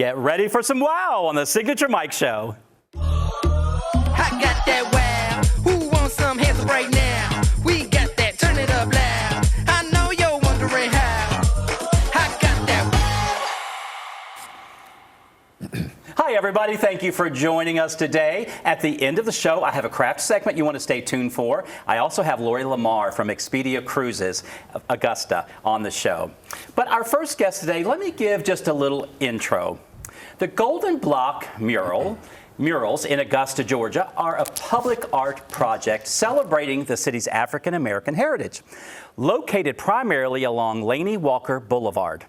Get ready for some wow on the Signature Mike Show. I got that wow. Who wants some hands up right now? We got that. Turn it up loud. I know you're wondering how. I got that wow. Hi, everybody. Thank you for joining us today. At the end of the show, I have a craft segment you want to stay tuned for. I also have Lori Lamar from Expedia Cruises, Augusta, on the show. But our first guest today, let me give just a little intro. The Golden Block Murals in Augusta, Georgia, are a public art project celebrating the city's African American heritage, located primarily along Laney Walker Boulevard.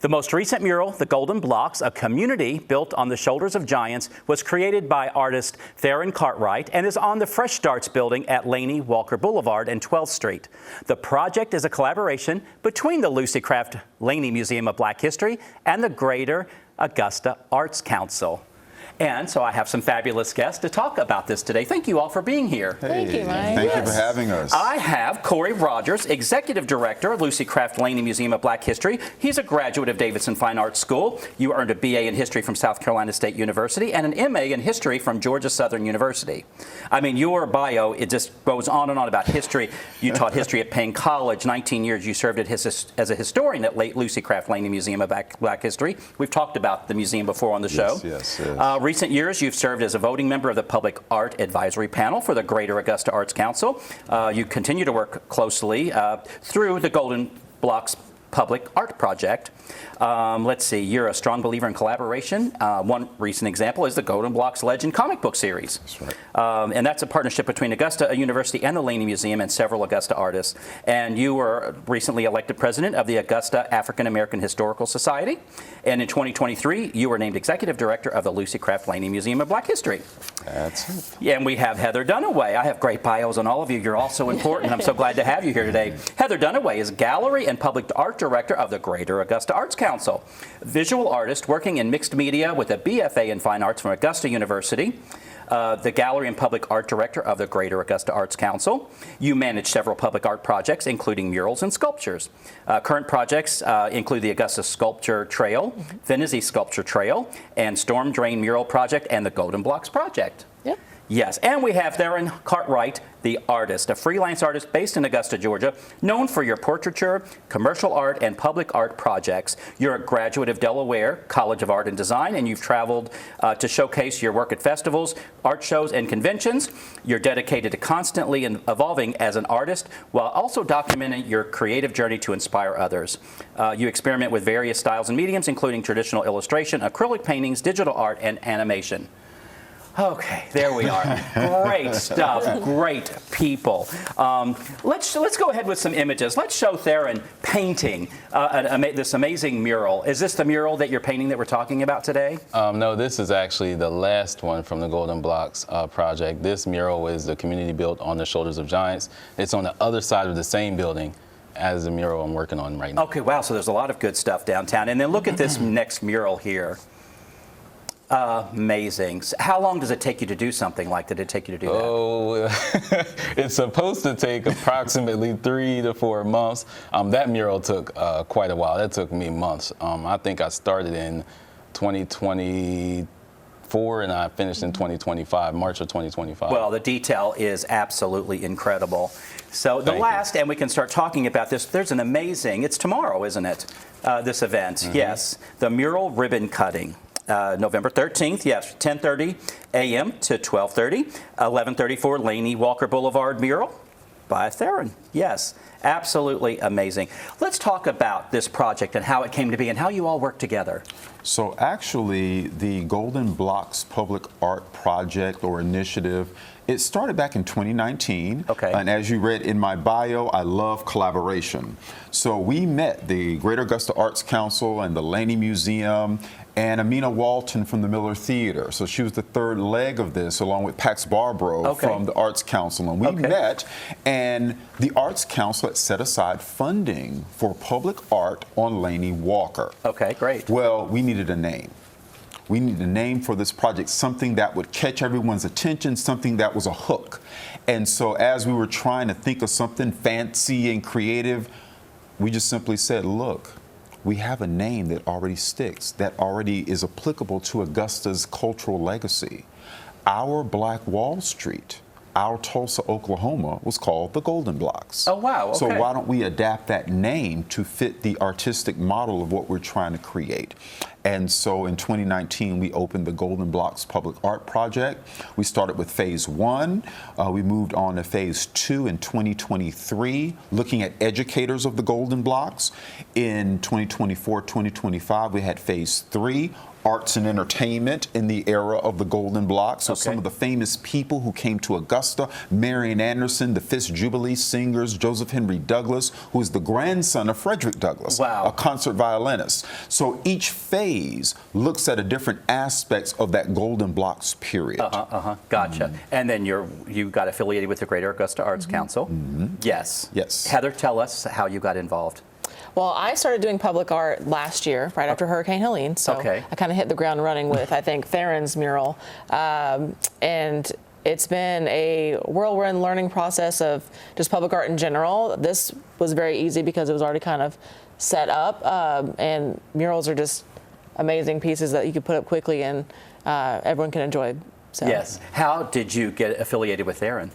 The most recent mural, The Golden Blocks, a community built on the shoulders of giants, was created by artist Theron Cartwright and is on the Fresh Starts building at Laney Walker Boulevard and 12th Street. The project is a collaboration between the Lucy Craft Laney Museum of Black History and the Greater Augusta Arts Council. And so I have some fabulous guests to talk about this today. Thank you all for being here. Thank you, Mike. Thank you for having us. I have Corey Rogers, Executive Director of Lucy Craft Laney Museum of Black History. He's a graduate of Davidson Fine Arts School. You earned a BA in History from South Carolina State University and an MA in History from Georgia Southern University. I mean, your bio, it just goes on and on about history. You taught history at Payne College. 19 years you served as a historian at Lucy Craft Laney Museum of Black History. We've talked about the museum before on the show. Yes. Recent years, you've served as a voting member of the Public Art Advisory Panel for the Greater Augusta Arts Council. You continue to work closely through the Golden Blocks Public Art Project. Let's see, you're a strong believer in collaboration. One recent example is the Golden Blocks Legend comic book series. That's right. And that's a partnership between Augusta University and the Laney Museum and several Augusta artists. And you were recently elected president of the Augusta African American Historical Society. And in 2023, you were named executive director of the Lucy Craft Laney Museum of Black History. That's it. Yeah, and we have Heather Dunaway. I have great bios on all of you. You're all so important. I'm so glad to have you here today. Heather Dunaway is Gallery and Public Art Director of the Greater Augusta Arts Council, visual artist working in mixed media with a BFA in Fine Arts from Augusta University, the Gallery and Public Art Director of the Greater Augusta Arts Council. You manage several public art projects, including murals and sculptures. Current projects include the Augusta Sculpture Trail, Venizzi Sculpture Trail, and Storm Drain Mural Project, and the Golden Blocks Project. Yep. Yes, and we have Theron Cartwright, the artist, a freelance artist based in Augusta, Georgia, known for your portraiture, commercial art, and public art projects. You're a graduate of Delaware College of Art and Design, and you've traveled to showcase your work at festivals, art shows, and conventions. You're dedicated to constantly evolving as an artist while also documenting your creative journey to inspire others. You experiment with various styles and mediums, including traditional illustration, acrylic paintings, digital art, and animation. Okay, there we are. Great stuff. Great people. Let's go ahead with some images. Let's show Theron painting this amazing mural. Is this the mural that you're painting that we're talking about today? No, this is actually the last one from the Golden Blocks project. This mural is the community built on the shoulders of giants. It's on the other side of the same building as the mural I'm working on right now. Okay, wow. So there's a lot of good stuff downtown. And then look at this next mural here. Amazing. How long does it take you to do something like that? Did it take you to do that? Oh, it's supposed to take approximately 3 to 4 months. That mural took quite a while. That took me months. I think I started in 2024 and I finished in 2025, March of 2025. Well, the detail is absolutely incredible. So the last, and we can start talking about this, there's an amazing, it's tomorrow, isn't it? This event, Mm-hmm. Yes, the mural ribbon cutting. November 13th, yes, 10:30 a.m. to 12:30, 1134 Laney Walker Boulevard mural by Theron. Yes, absolutely amazing. Let's talk about this project and how it came to be and how you all work together. So actually, the Golden Blocks Public Art Project or Initiative, it started back in 2019. Okay. And as you read in my bio, I love collaboration. So we met the Greater Augusta Arts Council and the Laney Museum and Amina Walton from the Miller Theater. So she was the third leg of this, along with Pax Barbaro from the Arts Council. And we met, and the Arts Council had set aside funding for public art on Laney Walker. Okay, great. Well, we needed a name. We needed a name for this project, something that would catch everyone's attention, something that was a hook. And so as we were trying to think of something fancy and creative, we just simply said, look, we have a name that already sticks, that already is applicable to Augusta's cultural legacy. Our Black Wall Street, our Tulsa, Oklahoma, was called the Golden Blocks. Oh, wow. Okay. So why don't we adapt that name to fit the artistic model of what we're trying to create? And so in 2019, we opened the Golden Blocks Public Art Project. We started with phase 1. We moved on to phase 2 in 2023, looking at educators of the Golden Blocks. In 2024, 2025, we had phase 3, arts and entertainment in the era of the Golden Blocks. So some of the famous people who came to Augusta, Marian Anderson, the Fisk Jubilee Singers, Joseph Henry Douglas, who is the grandson of Frederick Douglass, wow, a concert violinist. So each phase looks at a different aspects of that Golden Blocks period. Gotcha. And then you got affiliated with the Greater Augusta Arts Council. Yes. Yes. Heather, tell us how you got involved. Well, I started doing public art last year, right after Hurricane Helene. So Okay. I kind of hit the ground running with, I think, Theron's mural. And it's been a whirlwind learning process of just public art in general. This was very easy because it was already kind of set up. And murals are just amazing pieces that you could put up quickly and everyone can enjoy. So. Yes. How did you get affiliated with Theron?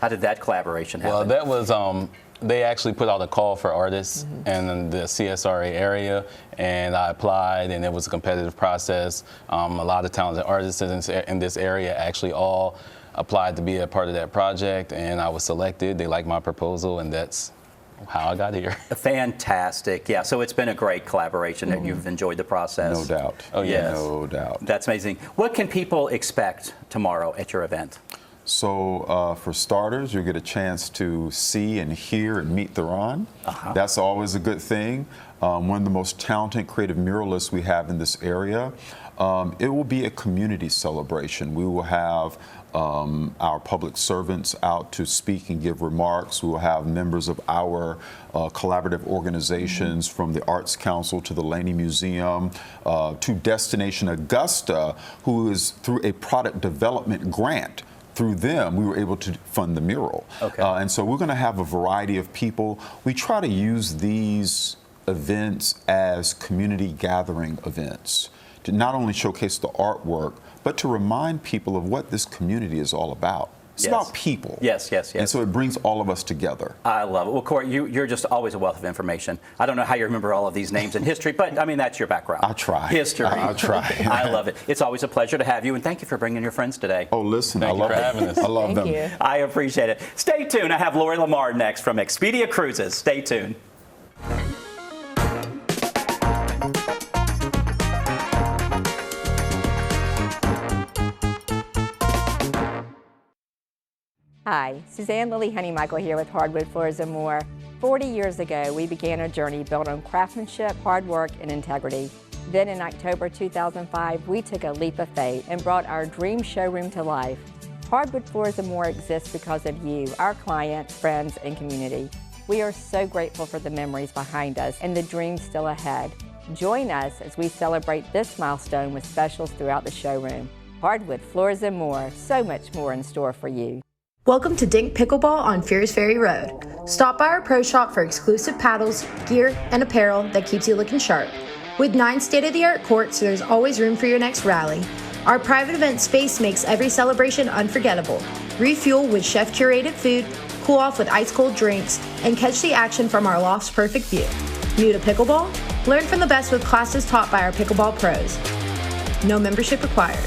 How did that collaboration happen? Well, that was they actually put out a call for artists in the CSRA area, and I applied, and it was a competitive process. A lot of talented artists in this area actually all applied to be a part of that project, and I was selected. They liked my proposal, and that's how I got here. Fantastic. Yeah, so it's been a great collaboration and you've enjoyed the process. No doubt. Oh, yes. No doubt. That's amazing. What can people expect tomorrow at your event? So for starters, you'll get a chance to see and hear and meet Theron. That's always a good thing. One of the most talented creative muralists we have in this area. It will be a community celebration. We will have our public servants out to speak and give remarks. We will have members of our collaborative organizations from the Arts Council to the Laney Museum to Destination Augusta, who is through a product development grant. Through them, we were able to fund the mural. Okay. And so we're going to have a variety of people. We try to use these events as community gathering events to not only showcase the artwork, but to remind people of what this community is all about. It's Yes. about people. Yes. And so it brings all of us together. I love it. Well, Corey, you're just always a wealth of information. I don't know how you remember all of these names in history, but I mean, that's your background. I try. History. I try. I love it. It's always a pleasure to have you, and thank you for bringing your friends today. Oh, listen, Thank I you love for it. having us. I love Thank them. you. I appreciate it. Stay tuned. I have Lori Lamar next from Expedia Cruises. Stay tuned. Hi, Suzanne Lilly Honeymichael here with Hardwood Floors and More. 40 years ago, we began a journey built on craftsmanship, hard work, and integrity. Then in October 2005, we took a leap of faith and brought our dream showroom to life. Hardwood Floors and More exists because of you, our clients, friends, and community. We are so grateful for the memories behind us and the dreams still ahead. Join us as we celebrate this milestone with specials throughout the showroom. Hardwood Floors and More, so much more in store for you. Welcome to Dink Pickleball on Fears Ferry Road. Stop by our pro shop for exclusive paddles, gear, and apparel that keeps you looking sharp. With 9 state-of-the-art courts, there's always room for your next rally. Our private event space makes every celebration unforgettable. Refuel with chef-curated food, cool off with ice-cold drinks, and catch the action from our loft's perfect view. New to pickleball? Learn from the best with classes taught by our pickleball pros. No membership required.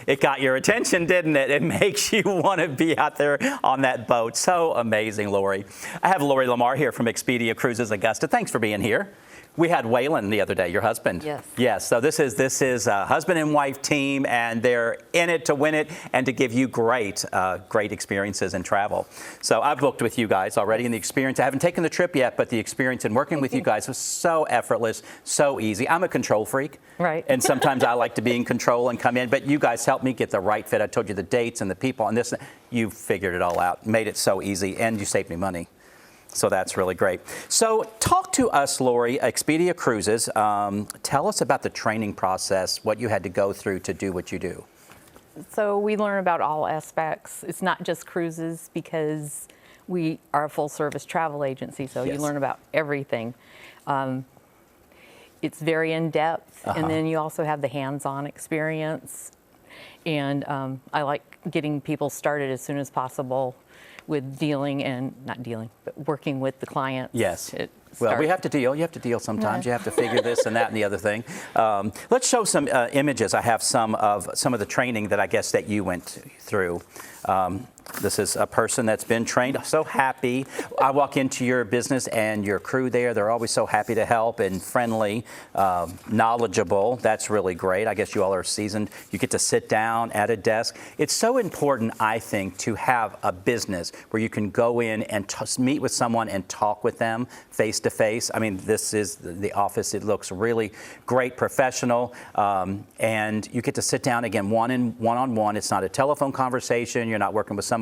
It got your attention, didn't it? It makes you want to be out there on that boat. So amazing, Lori. I have Lori Lamar here from Expedia Cruises Augusta. Thanks for being here. We had Waylon the other day, your husband. Yes. Yes. So this is a husband and wife team, and they're in it to win it and to give you great experiences in travel. So I've booked with you guys already, and the experience, I haven't taken the trip yet, but the experience in working with you guys was so effortless, so easy. I'm a control freak. Right. And sometimes I like to be in control and come in, but you guys helped me get the right fit. I told you the dates and the people and this. You figured it all out, made it so easy, and you saved me money. So that's really great. So talk to us, Lori, Expedia Cruises. Tell us about the training process, what you had to go through to do what you do. So we learn about all aspects. It's not just cruises because we are a full service travel agency, so Yes. you learn about everything. It's very in depth, and then you also have the hands-on experience. And I like getting people started as soon as possible with but working with the clients. Yes. to Well, start. we have to deal. You have to deal sometimes. You have to figure this and that and the other thing. Let's show some images. I have some of the training that I guess that you went through. This is a person that's been trained. So happy. I walk into your business and your crew there. They're always so happy to help and friendly, knowledgeable. That's really great. I guess you all are seasoned. You get to sit down at a desk. It's so important, I think, to have a business where you can go in and meet with someone and talk with them face to face. I mean, this is the office. It looks really great, professional, and you get to sit down again one-on-one. It's not a telephone conversation. You're not working with somebody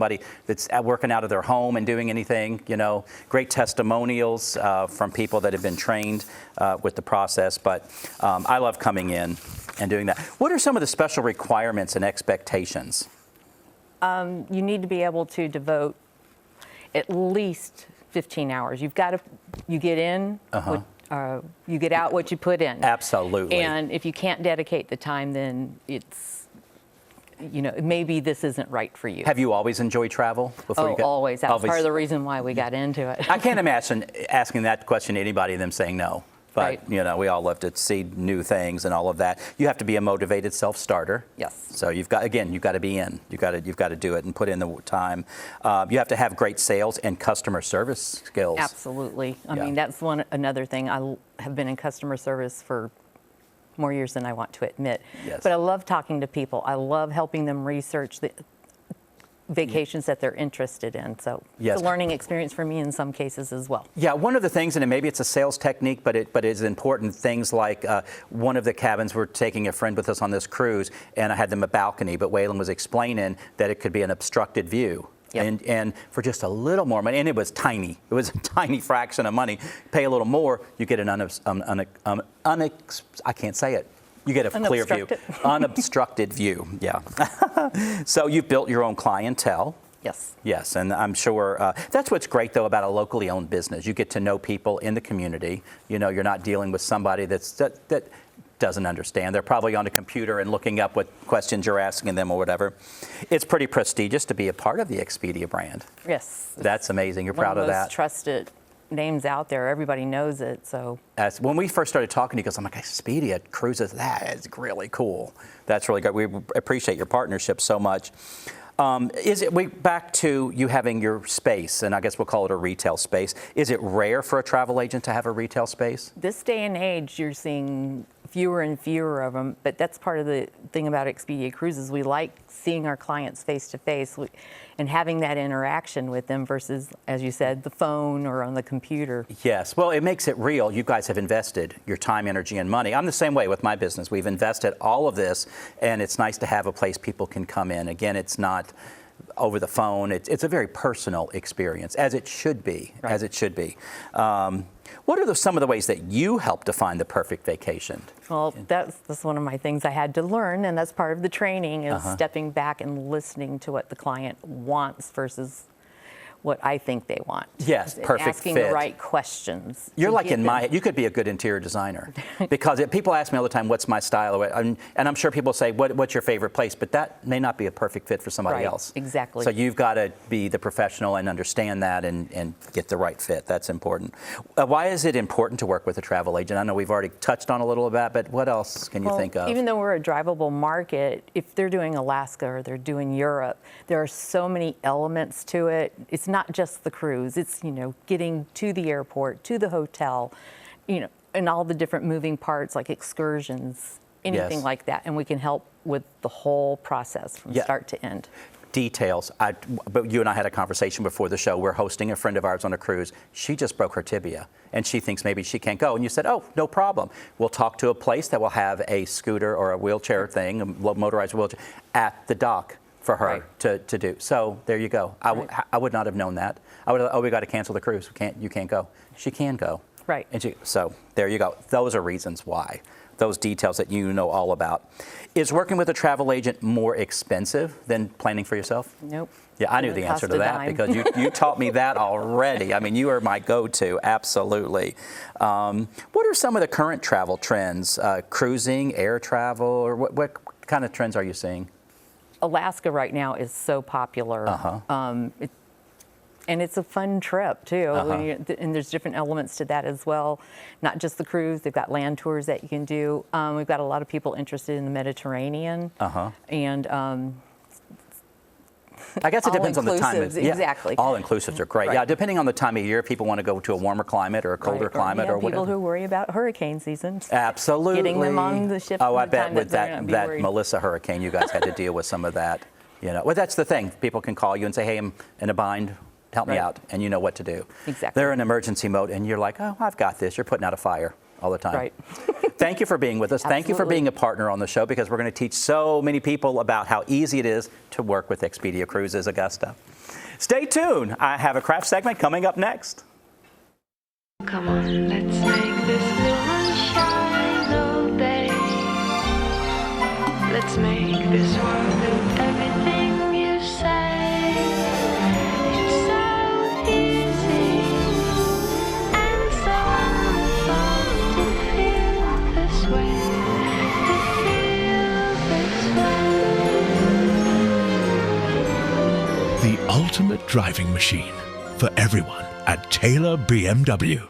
that's working out of their home and doing anything. You know, great testimonials from people that have been trained with the process. But I love coming in and doing that. What are some of the special requirements and expectations? You need to be able to devote at least 15 hours. You get in, you get out what you put in. Absolutely. And if you can't dedicate the time, then maybe this isn't right for you. Have you always enjoyed travel? Always. That was part of the reason why we got into it. I can't imagine asking that question to anybody and them saying no. But, Right. we all love to see new things and all of that. You have to be a motivated self-starter. Yes. So you've got to be in. You've got to do it and put in the time. You have to have great sales and customer service skills. Absolutely. I Yeah. mean, that's another thing. I have been in customer service for more years than I want to admit. Yes. But I love talking to people. I love helping them research the vacations that they're interested in. So Yes. it's a learning experience for me in some cases as well. Yeah, one of the things, and maybe it's a sales technique, but it is important, things like one of the cabins, we're taking a friend with us on this cruise, and I had them a balcony, but Waylon was explaining that it could be an obstructed view. Yep. And for just a little more money, and it was tiny. It was a tiny fraction of money. Pay a little more, you get an I can't say it. You get a clear view. Unobstructed view, yeah. So you've built your own clientele. Yes. Yes, and I'm sure that's what's great, though, about a locally owned business. You get to know people in the community. You're not dealing with somebody that doesn't understand. They're probably on a computer and looking up what questions you're asking them or whatever. It's pretty prestigious to be a part of the Expedia brand. Yes. That's amazing. You're One proud of of the that. most trusted names out there. Everybody knows it. So When we first started talking, he goes, I'm like, Expedia Cruises, that is really cool. That's really good. We appreciate your partnership so much. Back to you having your space, and I guess we'll call it a retail space. Is it rare for a travel agent to have a retail space? this day and age, you're seeing fewer and fewer of them, but that's part of the thing about Expedia Cruises. We like seeing our clients face to face and having that interaction with them versus, as you said, the phone or on the computer. Yes. Well, it makes it real. You guys have invested your time, energy, and money. I'm the same way with my business. We've invested all of this, and it's nice to have a place people can come in. Again, it's not over the phone. It's a very personal experience, as it should be. Right. As it should be. What are some of the ways that you help to find the perfect vacation? Well, that's one of my things I had to learn, and that's part of the training is stepping back and listening to what the client wants versus what I think they want. Yes, perfect Asking fit. the right questions. You're to like get in them- you could be a good interior designer because people ask me all the time, what's my style? And I'm sure people say, what's your favorite place? But that may not be a perfect fit for somebody Right, else. exactly. So you've got to be the professional and understand that and get the right fit. That's important. Why is it important to work with a travel agent? I know we've already touched on a little of that, but what else can you Well, think of? Even though we're a drivable market, if they're doing Alaska or they're doing Europe, there are so many elements to it. It's not just the cruise. It's, getting to the airport, to the hotel, and all the different moving parts like excursions, anything Yes. like that. And we can help with the whole process from Yeah. start to end. Details. But you and I had a conversation before the show. We're hosting a friend of ours on a cruise. She just broke her tibia, and she thinks maybe she can't go. And you said, oh, no problem. We'll talk to a place that will have a scooter or a wheelchair thing, a motorized wheelchair, at the dock for her Right. to do. So there you go. I would not have known that. I would have, we got to cancel the cruise. You can't go. She can go. Right. And so there you go. Those are reasons why. Those details that you know all about. Is working with a travel agent more expensive than planning for yourself? Nope. Yeah, I knew Doesn't the answer cost to a that dime. because you taught me that already. I mean, you are my go-to, absolutely. What are some of the current travel trends? Cruising, air travel, or what kind of trends are you seeing? Alaska right now is so popular. And it's a fun trip too. And there's different elements to that as well. Not just the cruise, they've got land tours that you can do. We've got a lot of people interested in the Mediterranean. And I guess it depends on the time. All-inclusives, exactly. All inclusives are great. Right. Yeah, depending on the time of year, people want to go to a warmer climate or a colder climate or whatever. people who worry about hurricane season. Absolutely. Getting them on the ship. Oh, in I the bet time with they're gonna be that worried. Melissa hurricane, you guys had to deal with some of that. Well, that's the thing. People can call you and say, hey, I'm in a bind. Help me Right. out. And you know what to do. Exactly. They're in emergency mode, and you're like, oh, I've got this. You're putting out a fire all the time. Right. Thank you for being with us. Thank you for Absolutely. being a partner on the show because we're going to teach so many people about how easy it is to work with Expedia Cruises Augusta. Stay tuned. I have a craft segment coming up next. Come on, let's make this moonshine all day. Let's make this world do everything you say. It's so easy and so fun to feel this way. To feel this way. The ultimate driving machine for everyone at Taylor BMW.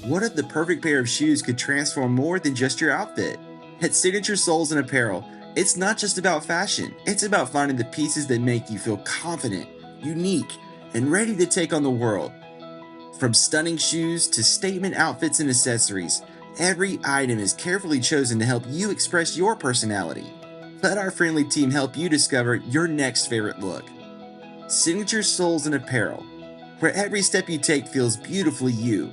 What if the perfect pair of shoes could transform more than just your outfit? At Signature Soles and Apparel, it's not just about fashion, it's about finding the pieces that make you feel confident, unique, and ready to take on the world. From stunning shoes to statement outfits and accessories, every item is carefully chosen to help you express your personality. Let our friendly team help you discover your next favorite look. Signature Soles and Apparel, where every step you take feels beautifully you.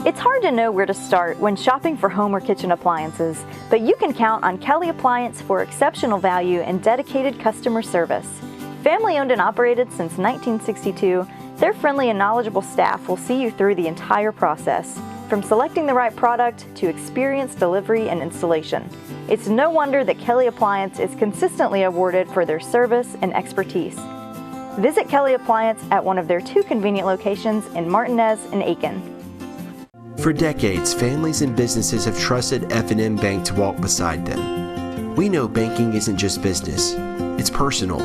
It's hard to know where to start when shopping for home or kitchen appliances, but you can count on Kelly Appliance for exceptional value and dedicated customer service. Family owned and operated since 1962, their friendly and knowledgeable staff will see you through the entire process, from selecting the right product to experienced delivery and installation. It's no wonder that Kelly Appliance is consistently awarded for their service and expertise. Visit Kelly Appliance at one of their 2 convenient locations in Martinez and Aiken. For decades, families and businesses have trusted F&M Bank to walk beside them. We know banking isn't just business, it's personal.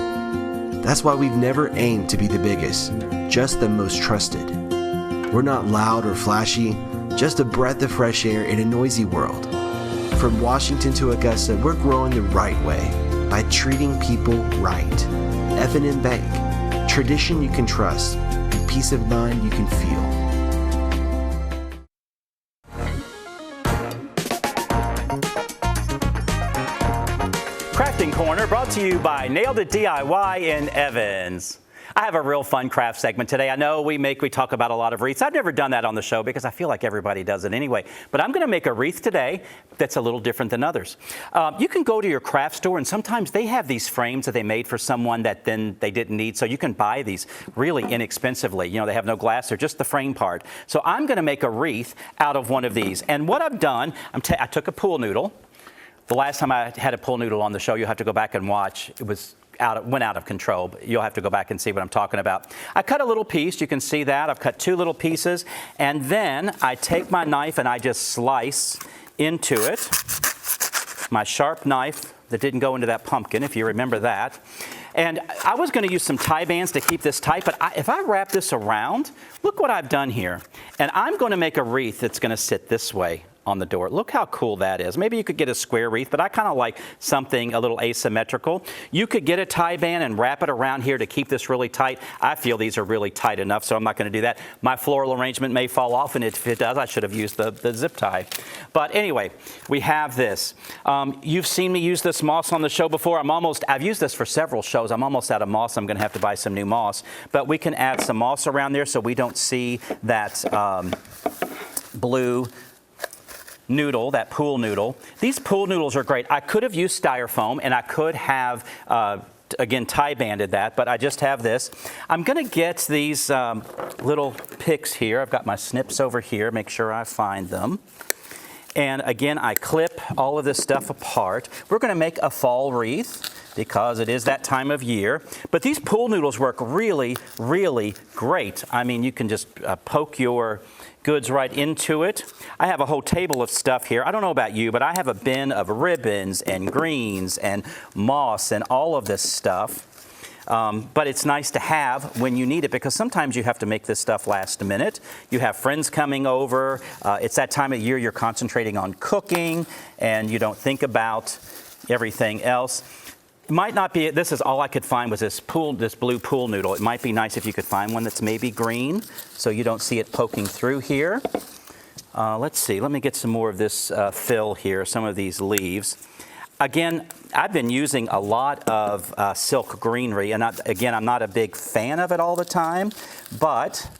That's why we've never aimed to be the biggest, just the most trusted. We're not loud or flashy, just a breath of fresh air in a noisy world. From Washington to Augusta, we're growing the right way by treating people right. F&M Bank, tradition you can trust, and peace of mind you can feel. Crafting Corner brought to you by Nailed It DIY in Evans. I have a real fun craft segment today. I know we talk about a lot of wreaths. I've never done that on the show because I feel like everybody does it anyway. But I'm going to make a wreath today that's a little different than others. You can go to your craft store and sometimes they have these frames that they made for someone that then they didn't need. So you can buy these really inexpensively. They have no glass, they're just the frame part. So I'm going to make a wreath out of one of these. And what I've done, I took a pool noodle. The last time I had a pool noodle on the show, you'll have to go back and watch. It was went out of control. But you'll have to go back and see what I'm talking about. I cut a little piece. You can see that. I've cut 2 little pieces. And then I take my knife and I just slice into it. My sharp knife that didn't go into that pumpkin, if you remember that. And I was going to use some tie bands to keep this tight, but if I wrap this around, look what I've done here. And I'm going to make a wreath that's going to sit this way on the door. Look how cool that is. Maybe you could get a square wreath, but I kind of like something a little asymmetrical. You could get a tie band and wrap it around here to keep this really tight. I feel these are really tight enough, so I'm not going to do that. My floral arrangement may fall off, and if it does, I should have used the zip tie. But anyway, we have this. You've seen me use this moss on the show before. I've used this for several shows. I'm almost out of moss. I'm going to have to buy some new moss. But we can add some moss around there so we don't see that blue noodle, that pool noodle. These pool noodles are great. I could have used styrofoam and I could have, again, tie banded that, but I just have this. I'm going to get these little picks here. I've got my snips over here. Make sure I find them. And again, I clip all of this stuff apart. We're going to make a fall wreath because it is that time of year. But these pool noodles work really, really great. I mean, you can just poke your goods right into it. I have a whole table of stuff here. I don't know about you, but I have a bin of ribbons and greens and moss and all of this stuff. But it's nice to have when you need it because sometimes you have to make this stuff last minute. You have friends coming over. It's that time of year you're concentrating on cooking and you don't think about everything else. It might not be, this is all I could find was this blue pool noodle. It might be nice if you could find one that's maybe green so you don't see it poking through here. Let's see, let me get some more of this fill here, some of these leaves. Again, I've been using a lot of silk greenery, and again, I'm not a big fan of it all the time, but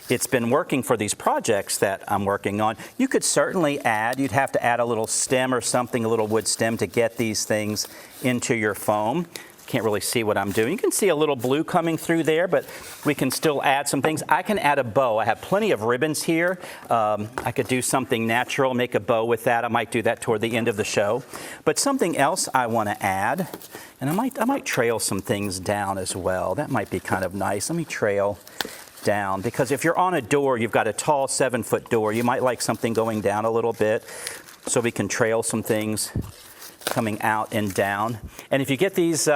it's been working for these projects that I'm working on. You could certainly add, you'd have to add a little stem or something, a little wood stem to get these things into your foam. Can't really see what I'm doing. You can see a little blue coming through there, but we can still add some things. I can add a bow. I have plenty of ribbons here. I could do something natural, make a bow with that. I might do that toward the end of the show. But something else I want to add, and I might trail some things down as well. That might be kind of nice. Let me trail down, because if you're on a door, you've got a tall 7-foot door, you might like something going down a little bit, so we can trail some things coming out and down. And if you get these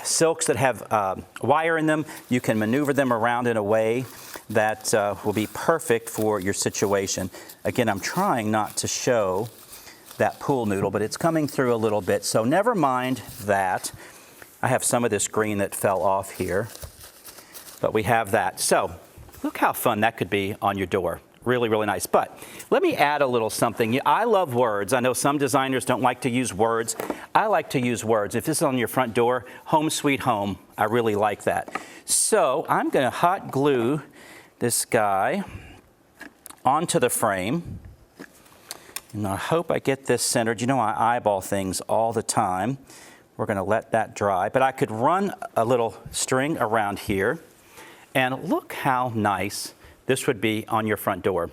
silks that have wire in them, you can maneuver them around in a way that will be perfect for your situation. Again, I'm trying not to show that pool noodle, but it's coming through a little bit, so never mind that. I have some of this green that fell off here, but we have that. So look how fun that could be on your door. Really, really nice. But let me add a little something. I love words. I know some designers don't like to use words. I like to use words. If this is on your front door, home sweet home, I really like that. So I'm going to hot glue this guy onto the frame. And I hope I get this centered. You know, I eyeball things all the time. We're going to let that dry. But I could run a little string around here. And look how nice this would be on your front door.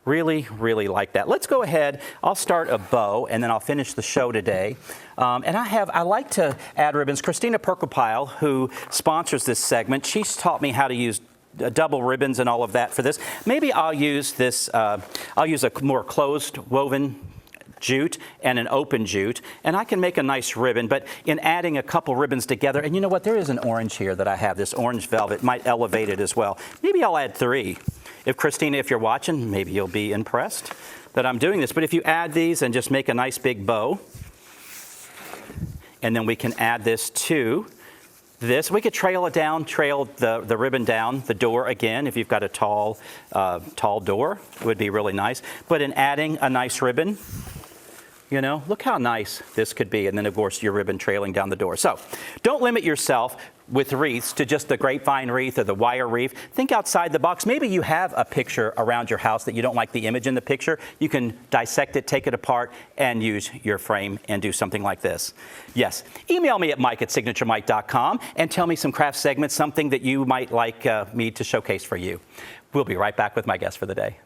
Really, really like that. Let's go ahead. I'll start a bow, and then I'll finish the show today. And I like to add ribbons. Christina Perkopile, who sponsors this segment, she's taught me how to use double ribbons and all of that for this. Maybe I'll use this, I'll use a more closed woven jute and an open jute, and I can make a nice ribbon. But in adding a couple ribbons together, and you know what, there is an orange here that I have, this orange velvet, might elevate it as well. Maybe I'll add 3. If Christina, if you're watching, maybe you'll be impressed that I'm doing this. But if you add these and just make a nice big bow, and then we can add this to this. We could trail it down, trail the ribbon down the door again. If you've got a tall door, it would be really nice. But in adding a nice ribbon, you know, look how nice this could be. And then, of course, your ribbon trailing down the door. So don't limit yourself with wreaths to just the grapevine wreath or the wire wreath. Think outside the box. Maybe you have a picture around your house that you don't like the image in the picture. You can dissect it, take it apart, and use your frame and do something like this. Yes, email me at mike@signaturemike.com and tell me some craft segments, something that you might like me to showcase for you. We'll be right back with my guest for the day.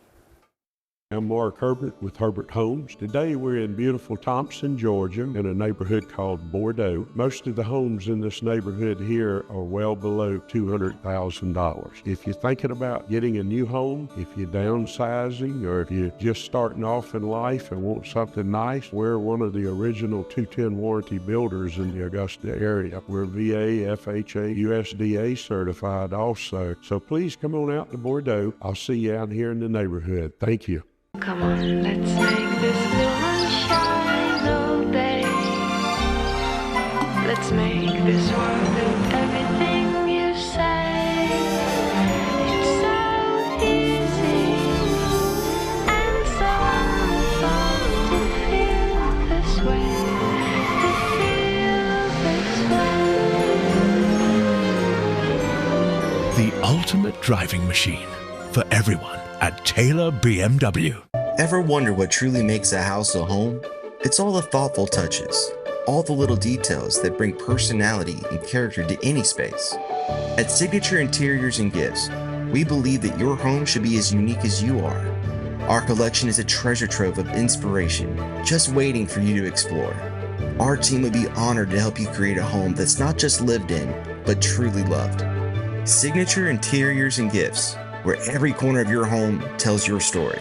I'm Mark Herbert with Herbert Homes. Today we're in beautiful Thompson, Georgia, in a neighborhood called Bordeaux. Most of the homes in this neighborhood here are well below $200,000. If you're thinking about getting a new home, if you're downsizing, or if you're just starting off in life and want something nice, we're one of the original 210 warranty builders in the Augusta area. We're VA, FHA, USDA certified also. So please come on out to Bordeaux. I'll see you out here in the neighborhood. Thank you. Come on, let's make this blue shine all day. Let's make this world with everything you say. It's so easy and so fun to feel this way. The ultimate driving machine for everyone at Taylor BMW. Ever wonder what truly makes a house a home? It's all the thoughtful touches, all the little details that bring personality and character to any space. At Signature Interiors and Gifts, we believe that your home should be as unique as you are. Our collection is a treasure trove of inspiration, just waiting for you to explore. Our team would be honored to help you create a home that's not just lived in, but truly loved. Signature Interiors and Gifts, where every corner of your home tells your story.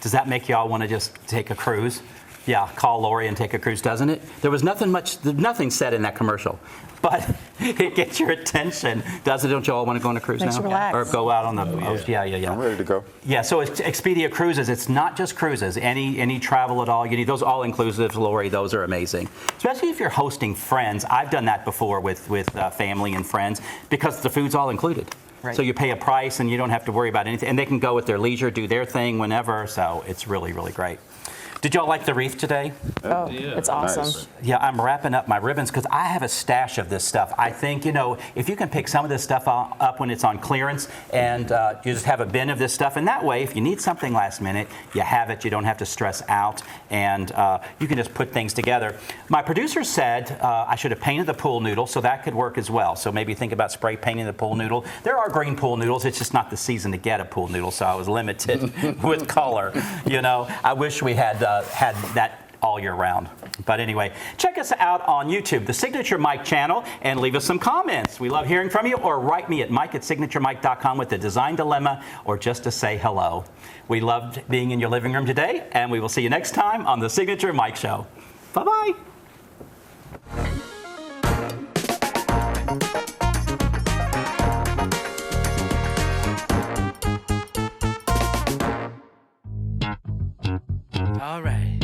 Does that make y'all want to just take a cruise? Yeah, call Lori and take a cruise, doesn't it? There was nothing said in that commercial, but it gets your attention, doesn't it? Don't you all want to go on a cruise Makes now? you relax. Or go out on the, yeah. I'm ready to go. Yeah, so it's Expedia Cruises. It's not just cruises. Any travel at all, you need those all-inclusives, Lori, those are amazing. Especially if you're hosting friends. I've done that before with family and friends because the food's all included. Right. So you pay a price and you don't have to worry about anything. And they can go at their leisure, do their thing whenever. So it's really, really great. Did y'all like the wreath today? Oh, it's awesome. Nice. Yeah, I'm wrapping up my ribbons because I have a stash of this stuff. I think, if you can pick some of this stuff up when it's on clearance and you just have a bin of this stuff, and that way, if you need something last minute, you have it. You don't have to stress out, and you can just put things together. My producer said I should have painted the pool noodle, so that could work as well. So maybe think about spray painting the pool noodle. There are green pool noodles. It's just not the season to get a pool noodle, so I was limited with color. I wish we had that all year round. But anyway, check us out on YouTube, the Signature Mike channel, and leave us some comments. We love hearing from you, or write me at mike@signaturemike.com with a design dilemma or just to say hello. We loved being in your living room today, and we will see you next time on the Signature Mike Show. Bye-bye. All right.